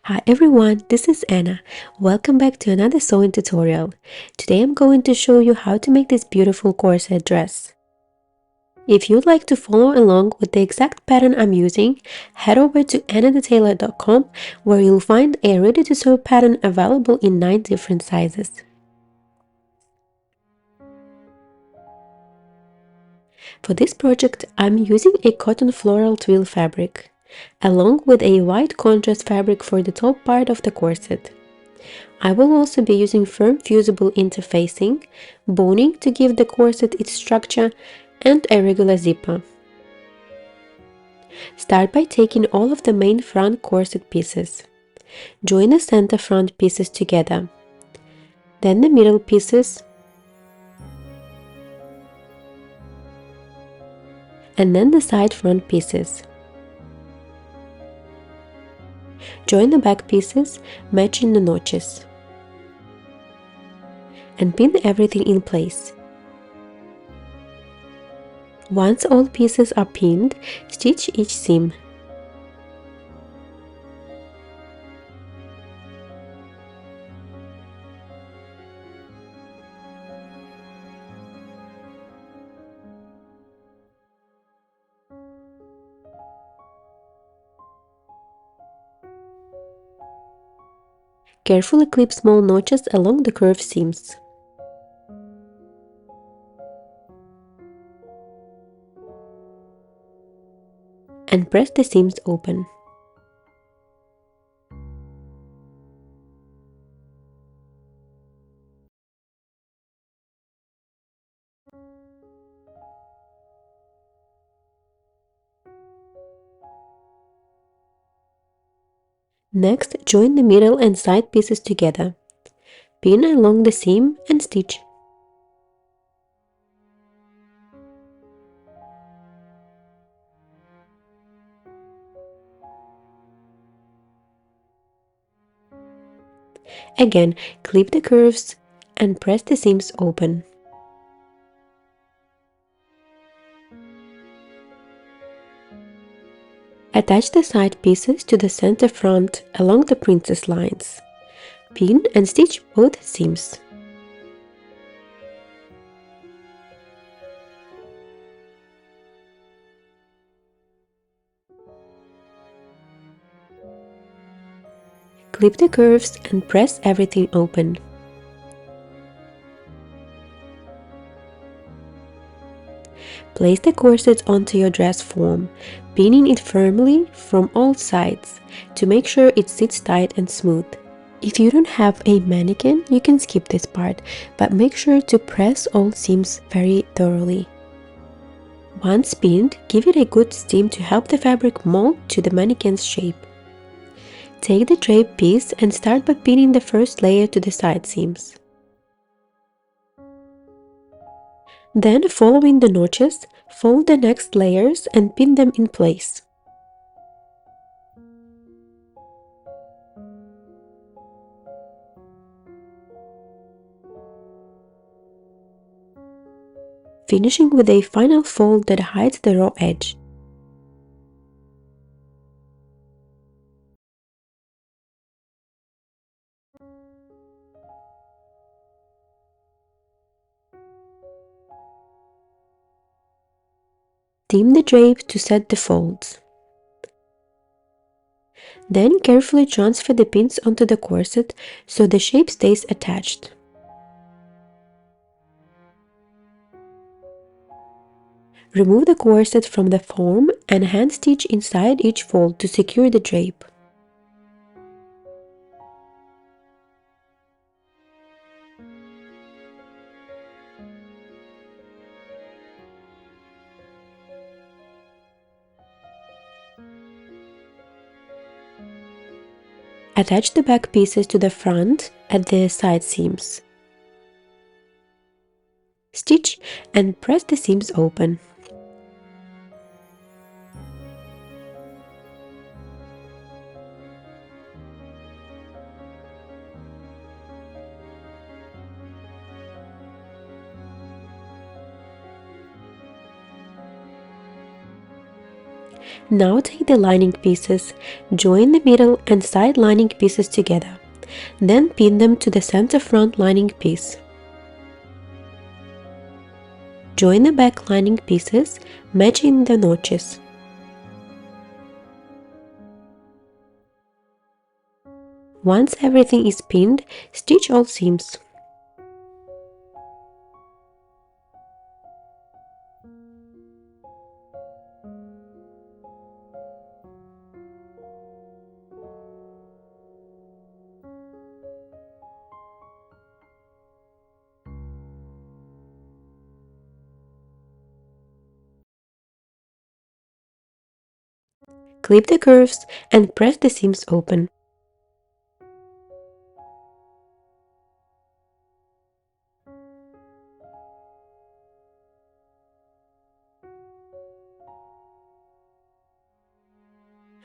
Hi everyone, this is Anna. Welcome back to another sewing tutorial. Today I'm going to show you how to make this beautiful corset dress. If you'd like to follow along with the exact pattern I'm using, head over to annadetailor.com where you'll find a ready-to-sew pattern available in 9 different sizes. For this project, I'm using a cotton floral twill fabric, along with a white contrast fabric for the top part of the corset. I will also be using firm fusible interfacing, boning to give the corset its structure, and a regular zipper. Start by taking all of the main front corset pieces. Join the center front pieces together, then the middle pieces, and then the side front pieces. Join the back pieces, matching the notches, and pin everything in place. Once all pieces are pinned, stitch each seam. Carefully clip small notches along the curved seams. And press the seams open. Next, join the middle and side pieces together. Pin along the seam and stitch. Again, clip the curves and press the seams open. Attach the side pieces to the center front along the princess lines. Pin and stitch both seams. Clip the curves and press everything open. Place the corset onto your dress form, pinning it firmly from all sides to make sure it sits tight and smooth. If you don't have a mannequin, you can skip this part, but make sure to press all seams very thoroughly. Once pinned, give it a good steam to help the fabric mold to the mannequin's shape. Take the drape piece and start by pinning the first layer to the side seams. Then, following the notches, fold the next layers and pin them in place. Finishing with a final fold that hides the raw edge. Seam the drape to set the folds. Then carefully transfer the pins onto the corset so the shape stays attached. Remove the corset from the form and hand stitch inside each fold to secure the drape. Attach the back pieces to the front at the side seams. Stitch and press the seams open. Now take the lining pieces, join the middle and side lining pieces together, then pin them to the center front lining piece. Join the back lining pieces, matching the notches. Once everything is pinned, stitch all seams. Clip the curves and press the seams open.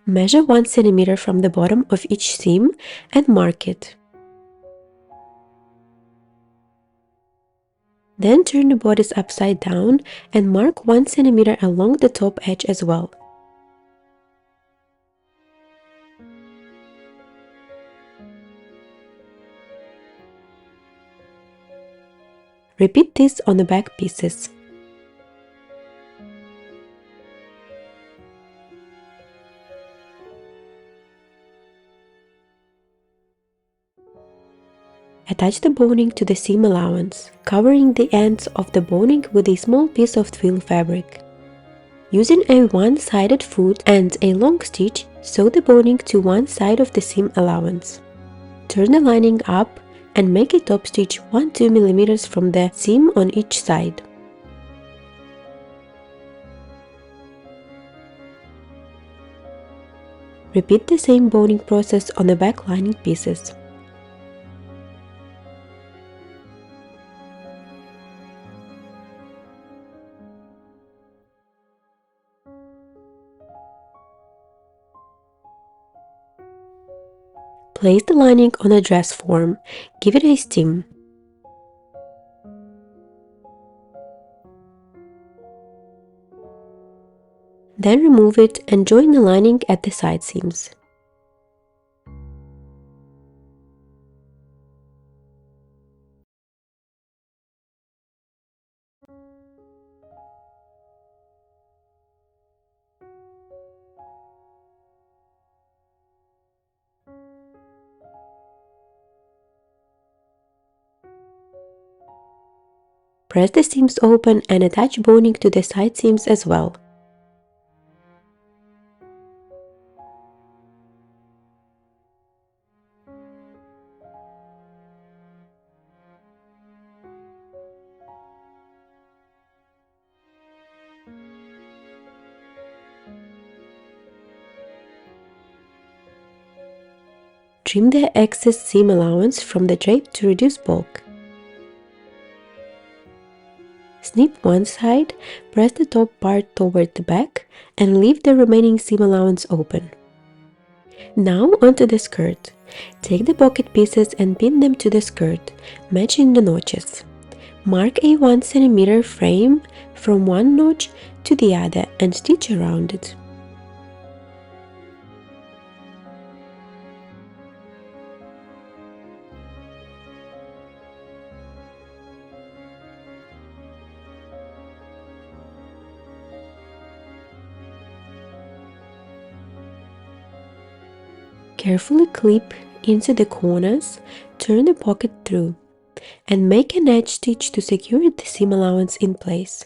Measure 1 cm from the bottom of each seam and mark it. Then turn the bodice upside down and mark 1 cm along the top edge as well. Repeat this on the back pieces. Attach the boning to the seam allowance, covering the ends of the boning with a small piece of twill fabric. Using a one-sided foot and a long stitch, sew the boning to one side of the seam allowance. Turn the lining up and make a top stitch 1-2 mm from the seam on each side. Repeat the same boning process on the back lining pieces. Place the lining on a dress form. Give it a steam. Then remove it and join the lining at the side seams. Press the seams open and attach boning to the side seams as well. Trim the excess seam allowance from the drape to reduce bulk. Snip one side, press the top part toward the back, and leave the remaining seam allowance open. Now onto the skirt. Take the pocket pieces and pin them to the skirt, matching the notches. Mark a 1 cm frame from one notch to the other and stitch around it. Carefully clip into the corners, turn the pocket through, and make an edge stitch to secure the seam allowance in place.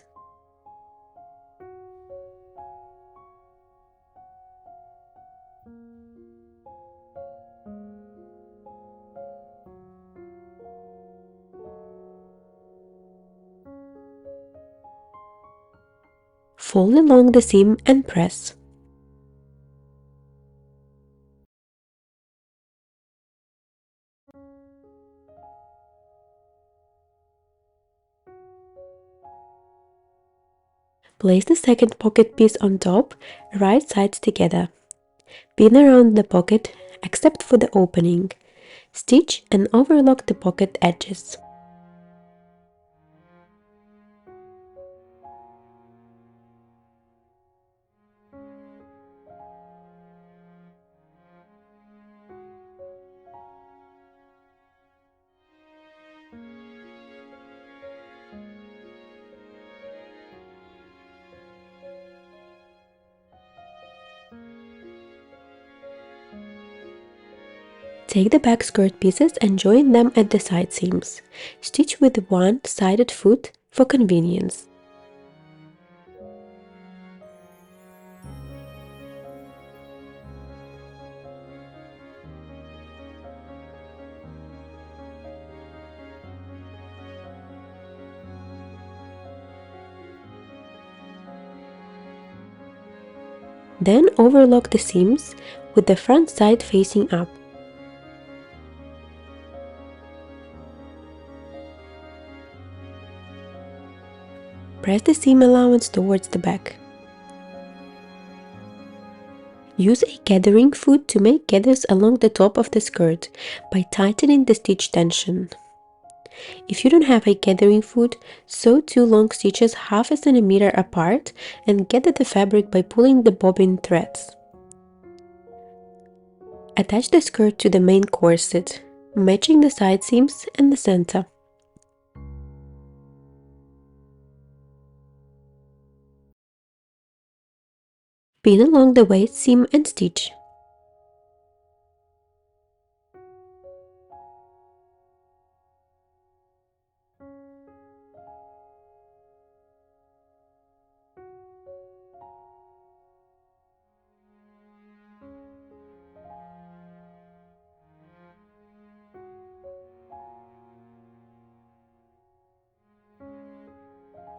Fold along the seam and press. Place the second pocket piece on top, right sides together. Pin around the pocket except for the opening. Stitch and overlock the pocket edges. Take the back skirt pieces and join them at the side seams. Stitch with one-sided foot for convenience. Then overlock the seams with the front side facing up. Press the seam allowance towards the back. Use a gathering foot to make gathers along the top of the skirt by tightening the stitch tension. If you don't have a gathering foot, sew 2 long stitches half a centimeter apart and gather the fabric by pulling the bobbin threads. Attach the skirt to the main corset, matching the side seams and the center. Pin along the waist seam and stitch.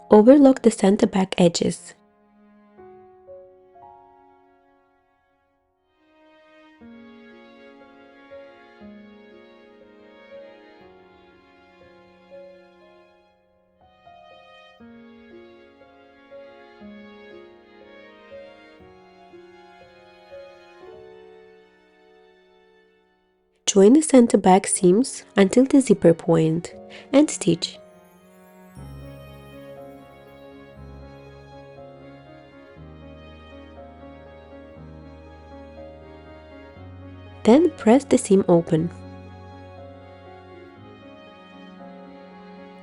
Overlock the center back edges. Join the center back seams until the zipper point and stitch. Then press the seam open.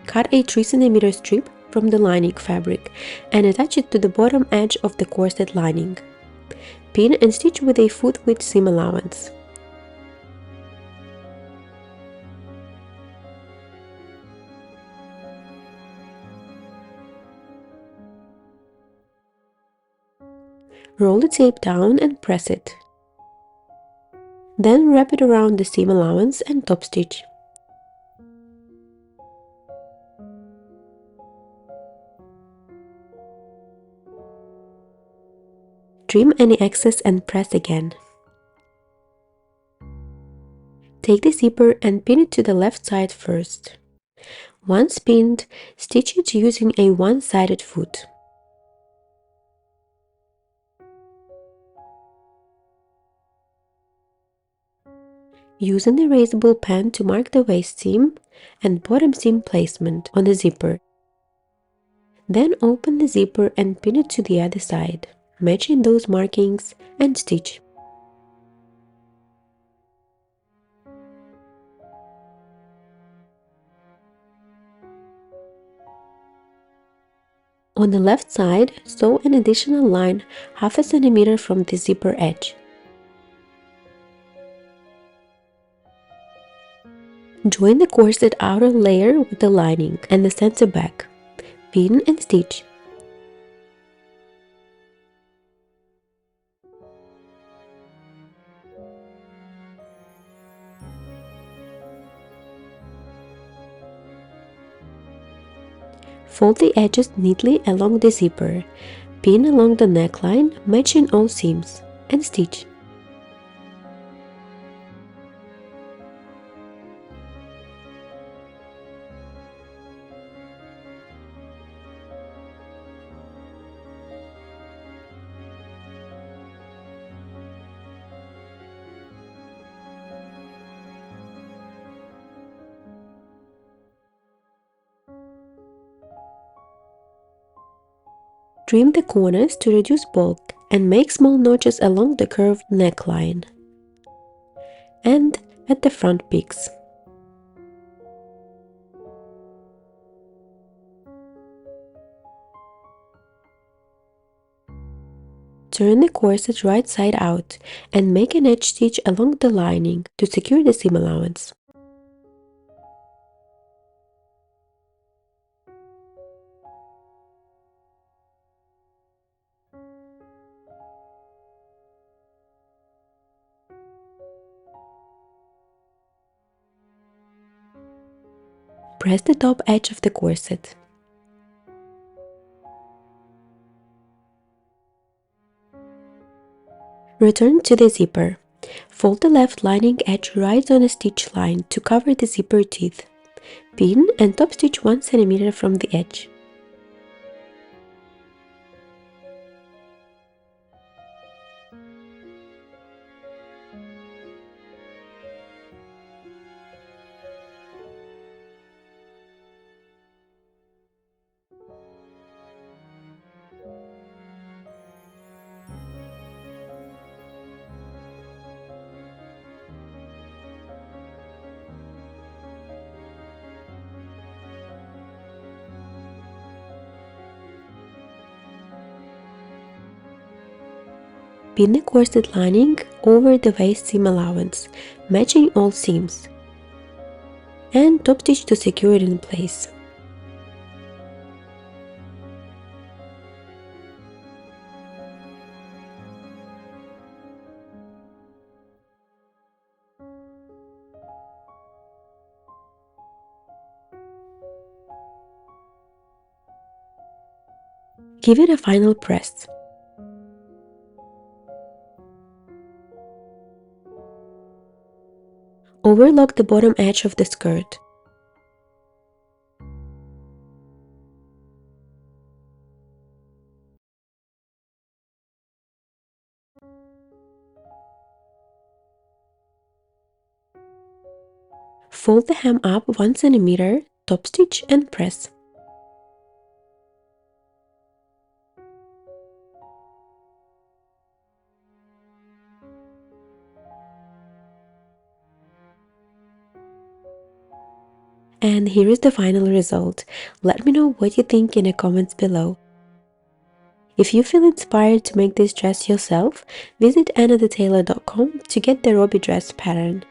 Cut a 3 cm strip from the lining fabric and attach it to the bottom edge of the corset lining. Pin and stitch with a foot width seam allowance. Roll the tape down and press it. Then wrap it around the seam allowance and top stitch. Trim any excess and press again. Take the zipper and pin it to the left side first. Once pinned, stitch it using a one-sided foot. Use an erasable pen to mark the waist seam and bottom seam placement on the zipper. Then open the zipper and pin it to the other side, matching those markings and stitch. On the left side, sew an additional line half a centimeter from the zipper edge. Join the corset outer layer with the lining and the center back. Pin and stitch. Fold the edges neatly along the zipper. Pin along the neckline, matching all seams, and stitch. Trim the corners to reduce bulk and make small notches along the curved neckline and at the front peaks. Turn the corset right side out and make an edge stitch along the lining to secure the seam allowance. Press the top edge of the corset. Return to the zipper. Fold the left lining edge right on a stitch line to cover the zipper teeth. Pin and top stitch 1 cm from the edge. Pin the corset lining over the waist seam allowance, matching all seams, and top stitch to secure it in place. Give it a final press. Overlock the bottom edge of the skirt. Fold the hem up 1 cm, top stitch and press. And here is the final result. Let me know what you think in the comments below. If you feel inspired to make this dress yourself, visit annathetailer.com to get the ROBBIE dress pattern.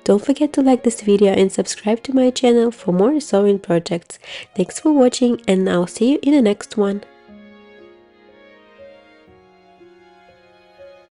Don't forget to like this video and subscribe to my channel for more sewing projects. Thanks for watching and I'll see you in the next one.